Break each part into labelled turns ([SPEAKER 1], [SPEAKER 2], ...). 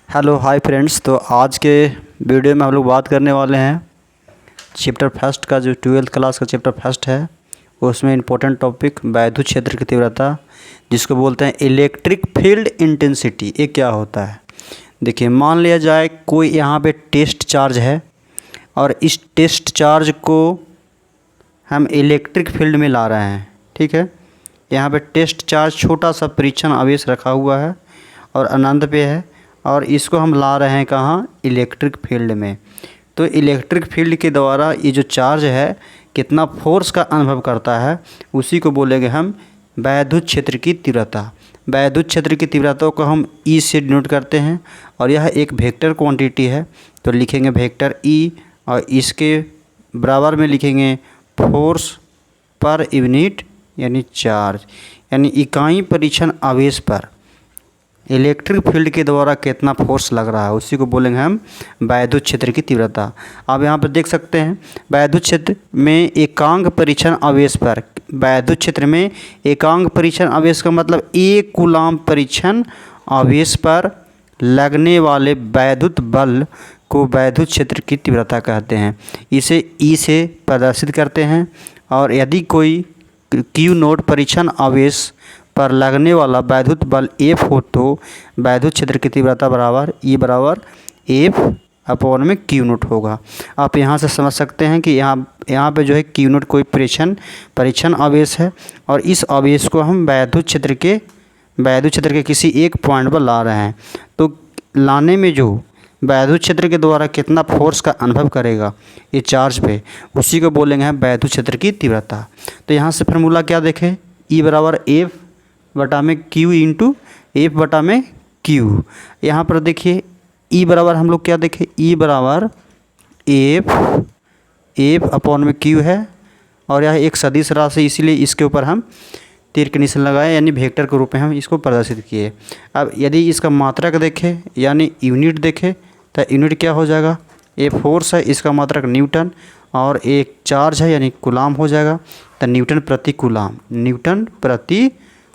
[SPEAKER 1] Hello hi friends. तो आज के वीडियो में हम लोग बात करने वाले हैं चैप्टर फर्स्ट का, जो 12th क्लास का चैप्टर फर्स्ट है। उसमें इम्पोर्टेंट टॉपिक वैद्युत क्षेत्र की तीव्रता, जिसको बोलते हैं इलेक्ट्रिक फील्ड इंटेंसिटी। ये क्या होता है? देखिए, मान लिया जाए कोई यहाँ पे टेस्ट चार्ज है और इस टेस्ट चार्ज को हम इलेक्ट्रिक फील्ड में ला रहे हैं। ठीक है, यहाँ पे टेस्ट चार्ज छोटा सा परीक्षण आवेश रखा हुआ है और अनंत पे है, और इसको हम ला रहे हैं कहाँ? इलेक्ट्रिक फील्ड में। तो इलेक्ट्रिक फील्ड के द्वारा ये जो चार्ज है कितना फोर्स का अनुभव करता है, उसी को बोलेंगे हम वैद्युत क्षेत्र की तीव्रता। वैद्युत क्षेत्र की तीव्रता को हम ई से डिनोट करते हैं, और यह एक वेक्टर क्वांटिटी है। तो लिखेंगे वेक्टर ई, और इसके बराबर में लिखेंगे फोर्स पर यूनिट यानी चार्ज, यानी इकाई परीक्षण आवेश पर इलेक्ट्रिक फील्ड के द्वारा कितना फोर्स लग रहा है, उसी को बोलेंगे हम वैद्युत क्षेत्र की तीव्रता। आप यहाँ पर देख सकते हैं वैद्युत क्षेत्र में एकांक परीक्षण आवेश पर, वैद्युत क्षेत्र में एकांक परीक्षण आवेश का मतलब एक कूलाम परीक्षण आवेश पर लगने वाले वैद्युत बल को वैद्युत क्षेत्र की तीव्रता कहते हैं। इसे ई से प्रदर्शित करते हैं, और यदि कोई क्यू नोट परीक्षण आवेश पर लगने वाला वैद्युत बल F हो तो वैद्युत क्षेत्र की तीव्रता बराबर E बराबर F अपॉन में क्यू नोट होगा। आप यहाँ से समझ सकते हैं कि यहाँ पे जो है क्यू नोट कोई परीक्षण आवेश है, और इस आवेश को हम वैद्युत क्षेत्र के किसी एक पॉइंट पर ला रहे हैं। तो लाने में जो वैद्युत क्षेत्र के द्वारा कितना फोर्स का अनुभव करेगा ये चार्ज पे, उसी को बोलेंगे हम वैद्युत क्षेत्र की तीव्रता। तो यहाँ से फार्मूला क्या देखें? E बराबर F बटा में Q इंटू F बटा में Q। यहाँ पर देखिए E बराबर हम लोग क्या देखें? E बराबर F अपॉन में Q है, और यह एक सदिश राशि, इसीलिए इसके ऊपर हम तीर के निशान लगाए, यानी वेक्टर के रूप में हम इसको प्रदर्शित किए। अब यदि इसका मात्रक देखें यानी यूनिट देखें तो यूनिट क्या हो जाएगा? ये फोर्स है, इसका मात्रक न्यूटन, और एक चार्ज है यानी कूलाम हो जाएगा, तो न्यूटन प्रति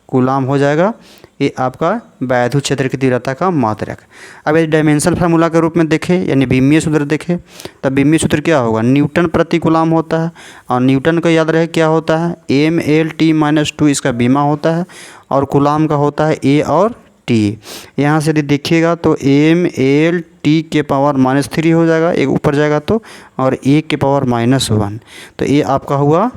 [SPEAKER 1] कूलाम हो जाएगा। ये आपका वैद्युत क्षेत्र की तीव्रता का मात्रक। अब यदि डायमेंशन फार्मूला के रूप में देखें यानी बीमीय सूत्र देखें, तो बीमीय सूत्र क्या होगा? न्यूटन प्रति कूलाम होता है, और न्यूटन को याद रहे क्या होता है? mL/t-2 इसका बीमा होता है, और कूलाम का होता है A और T। यहाँ से यदि देखिएगा तो mL/t के पावर -3 हो जाएगा, एक ऊपर जाएगा तो, और A के पावर -1। तो ये आपका हुआ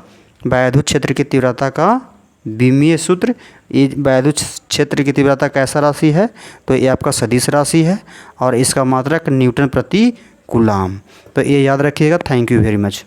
[SPEAKER 1] वैद्युत क्षेत्र की तीव्रता का बीमीय सूत्र। ये वैद्युत क्षेत्र की तीव्रता कैसा राशि है? तो ये आपका सदिश राशि है, और इसका मात्रक न्यूटन प्रति कूलाम। तो ये याद रखिएगा। Thank you very much.